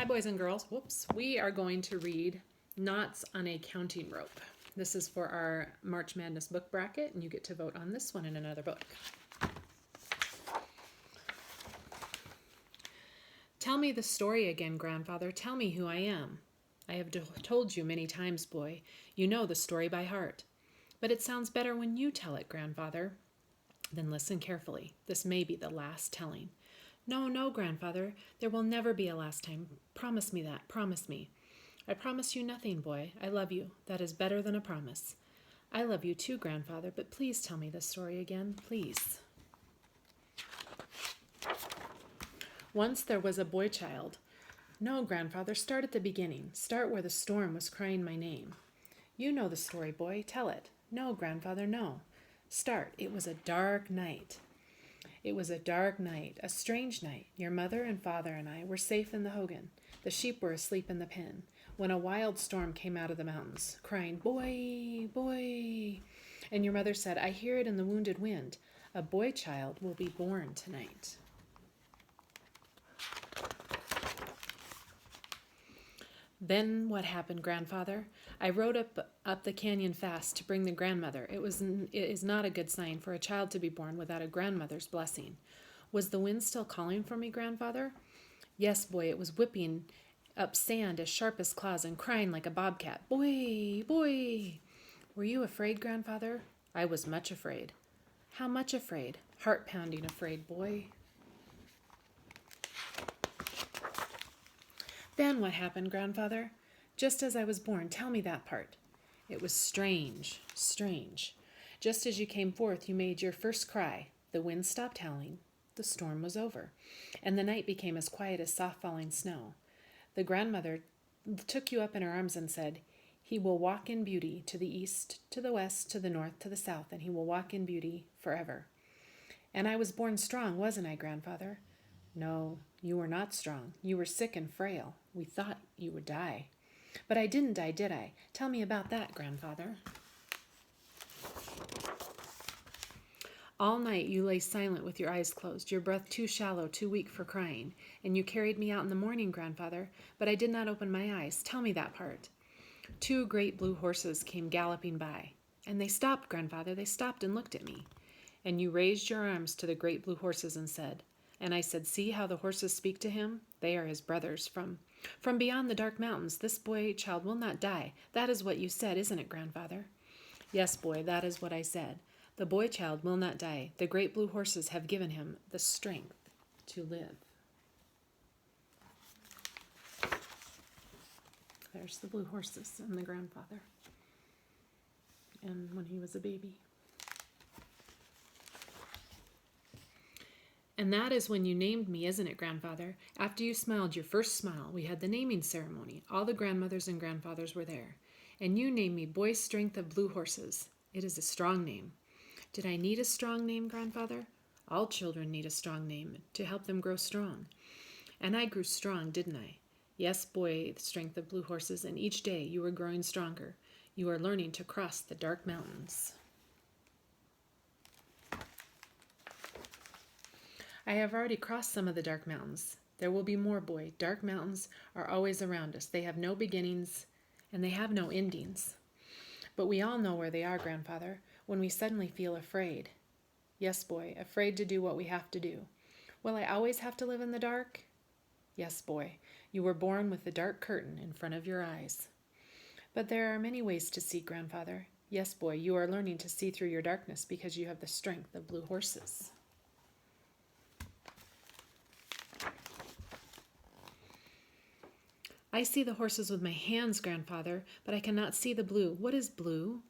Hi, boys and girls. Whoops. We are going to read Knots on a Counting Rope. This is for our March Madness book bracket, and you get to vote on this one in another book. Tell me the story again, grandfather. Tell me who I am. I have told you many times, boy. You know the story by heart. But it sounds better when you tell it, grandfather. Then listen carefully. This may be the last telling. No, no, grandfather. There will never be a last time. Promise me that. Promise me. I promise you nothing, boy. I love you. That is better than a promise. I love you too, grandfather, but please tell me the story again, please. Once there was a boy child. No, grandfather, start at the beginning. Start where the storm was crying my name. You know the story, boy. Tell it. No, grandfather, no. Start. It was a dark night. It was a dark night, a strange night. Your mother and father and I were safe in the hogan. The sheep were asleep in the pen, when a wild storm came out of the mountains, crying, boy, boy. And your mother said, I hear it in the wounded wind. A boy child will be born tonight. Then what happened, grandfather? I rode up the canyon fast to bring the grandmother. It is not a good sign for a child to be born without a grandmother's blessing. Was the wind still calling for me, grandfather? Yes, boy, it was whipping up sand as sharp as claws and crying like a bobcat. Boy, boy. Were you afraid, grandfather? I was much afraid. How much afraid? Heart-pounding afraid, boy. Then what happened, grandfather? Just as I was born, tell me that part. It was strange, strange. Just as you came forth, you made your first cry. The wind stopped howling. The storm was over, and the night became as quiet as soft falling snow. The grandmother took you up in her arms and said, He will walk in beauty to the east, to the west, to the north, to the south, and he will walk in beauty forever. And I was born strong, wasn't I, grandfather? No, you were not strong. You were sick and frail. We thought you would die. But I didn't die, did I? Tell me about that, grandfather. All night you lay silent with your eyes closed, your breath too shallow, too weak for crying. And you carried me out in the morning, grandfather, but I did not open my eyes. Tell me that part. 2 great blue horses came galloping by. And they stopped, grandfather. They stopped and looked at me. And you raised your arms to the great blue horses and said, and I said, see how the horses speak to him? They are his brothers from beyond the dark mountains. This boy child will not die. That is what you said, isn't it, grandfather? Yes, boy, that is what I said. The boy child will not die. The great blue horses have given him the strength to live. There's the blue horses and the grandfather. And when he was a baby. And that is when you named me, isn't it, grandfather? After you smiled your first smile, we had the naming ceremony. All the grandmothers and grandfathers were there. And you named me Boy Strength of Blue Horses. It is a strong name. Did I need a strong name, grandfather? All children need a strong name to help them grow strong. And I grew strong, didn't I? Yes, Boy Strength of Blue Horses, and each day you were growing stronger. You are learning to cross the dark mountains. I have already crossed some of the dark mountains. There will be more, boy. Dark mountains are always around us. They have no beginnings, and they have no endings. But we all know where they are, grandfather, when we suddenly feel afraid. Yes, boy, afraid to do what we have to do. Will I always have to live in the dark? Yes, boy, you were born with the dark curtain in front of your eyes. But there are many ways to see, grandfather. Yes, boy, you are learning to see through your darkness because you have the strength of blue horses. I see the horses with my hands, grandfather, but I cannot see the blue. What is blue?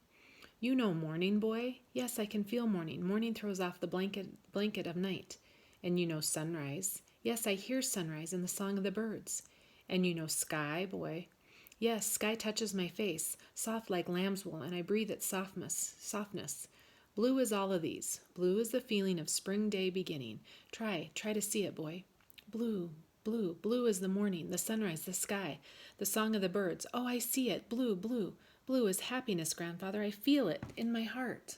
You know morning, boy. Yes, I can feel morning. Morning throws off the blanket of night. And you know sunrise. Yes, I hear sunrise in the song of the birds. And you know sky, boy. Yes, sky touches my face, soft like lamb's wool, and I breathe its softness. Blue is all of these. Blue is the feeling of spring day beginning. Try to see it, boy. Blue. Blue, blue is the morning, the sunrise, the sky, the song of the birds. Oh, I see it. Blue, blue. Blue is happiness, grandfather. I feel it in my heart.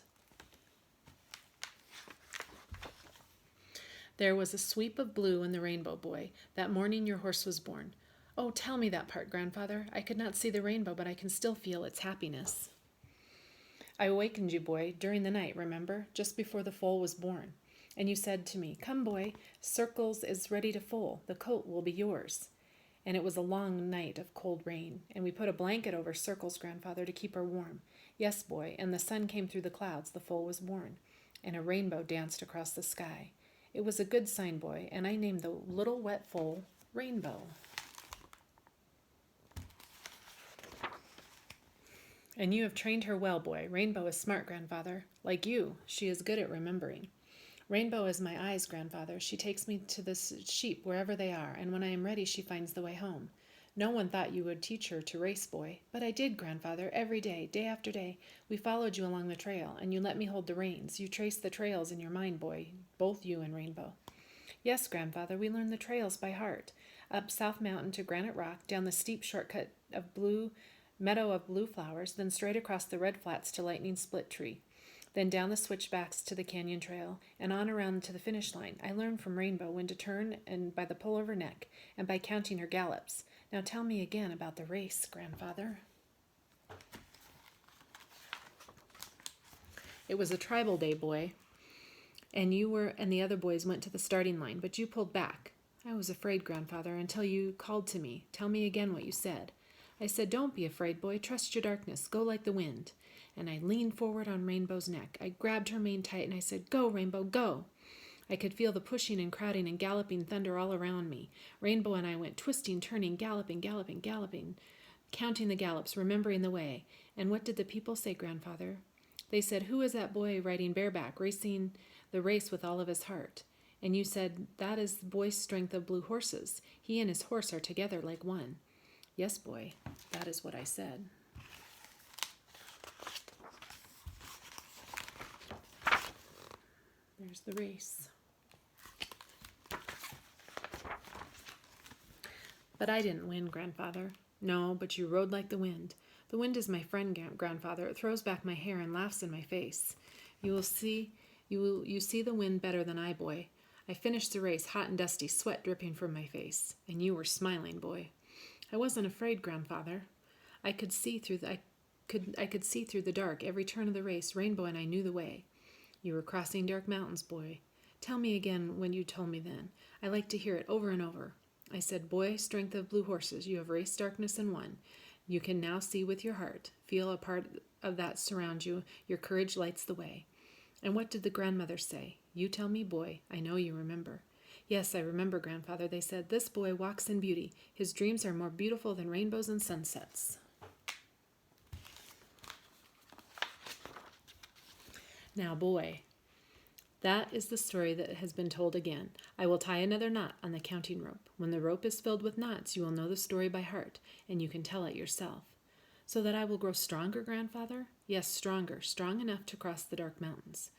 There was a sweep of blue in the rainbow, boy. That morning your horse was born. Oh, tell me that part, grandfather. I could not see the rainbow, but I can still feel its happiness. I awakened you, boy, during the night, remember, just before the foal was born. And you said to me, "Come, boy, Circles is ready to foal. The coat will be yours." And it was a long night of cold rain, and we put a blanket over Circles, grandfather, to keep her warm. Yes, boy, and the sun came through the clouds, the foal was born, and a rainbow danced across the sky. It was a good sign, boy, and I named the little wet foal Rainbow. And you have trained her well, boy. Rainbow is smart, grandfather. Like you, she is good at remembering. Rainbow is my eyes, grandfather. She takes me to the sheep wherever they are, and when I am ready, she finds the way home. No one thought you would teach her to race, boy. But I did, grandfather, every day, day after day. We followed you along the trail, and you let me hold the reins. You traced the trails in your mind, boy, both you and Rainbow. Yes, grandfather, we learned the trails by heart. Up South Mountain to Granite Rock, down the steep shortcut of meadow of blue flowers, then straight across the red flats to Lightning Split Tree. Then down the switchbacks to the canyon trail, and on around to the finish line. I learned from Rainbow when to turn, and by the pull of her neck, and by counting her gallops. Now tell me again about the race, grandfather. It was a tribal day, boy, and the other boys went to the starting line, but you pulled back. I was afraid, grandfather, until you called to me. Tell me again what you said. I said, "Don't be afraid, boy. Trust your darkness. Go like the wind." And I leaned forward on Rainbow's neck. I grabbed her mane tight, and I said, "Go, Rainbow, go." I could feel the pushing and crowding and galloping thunder all around me. Rainbow and I went twisting, turning, galloping, galloping, galloping, counting the gallops, remembering the way. And what did the people say, grandfather? They said, "Who is that boy riding bareback, racing the race with all of his heart?" And you said, "That is the boy's strength of blue horses. He and his horse are together like one." Yes, boy, that is what I said. There's the race. But I didn't win, grandfather. No, but you rode like the wind. The wind is my friend, grandfather. It throws back my hair and laughs in my face. You see the wind better than I, boy. I finished the race, hot and dusty, sweat dripping from my face, and you were smiling, boy. I wasn't afraid, grandfather. I could see through the dark every turn of the race. Rainbow and I knew the way. You were crossing dark mountains, boy. Tell me again when you told me then. I like to hear it over and over. I said, "Boy, strength of blue horses, you have raced darkness and won. You can now see with your heart. Feel a part of that surround you. Your courage lights the way." And what did the grandmother say? You tell me, boy. I know you remember. Yes, I remember, grandfather. They said, "This boy walks in beauty. His dreams are more beautiful than rainbows and sunsets." Now, boy, that is the story that has been told again. I will tie another knot on the counting rope. When the rope is filled with knots, you will know the story by heart, and you can tell it yourself. So that I will grow stronger, grandfather? Yes, stronger, strong enough to cross the dark mountains.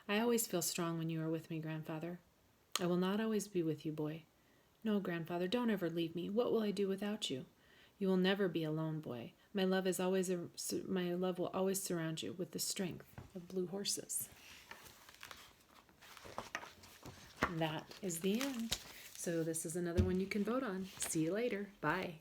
I always feel strong when you are with me, grandfather. I will not always be with you, boy. No, grandfather, don't ever leave me. What will I do without you? You will never be alone, boy. My love will always surround you with the strength of blue horses. That is the end. So this is another one you can vote on. See you later. Bye.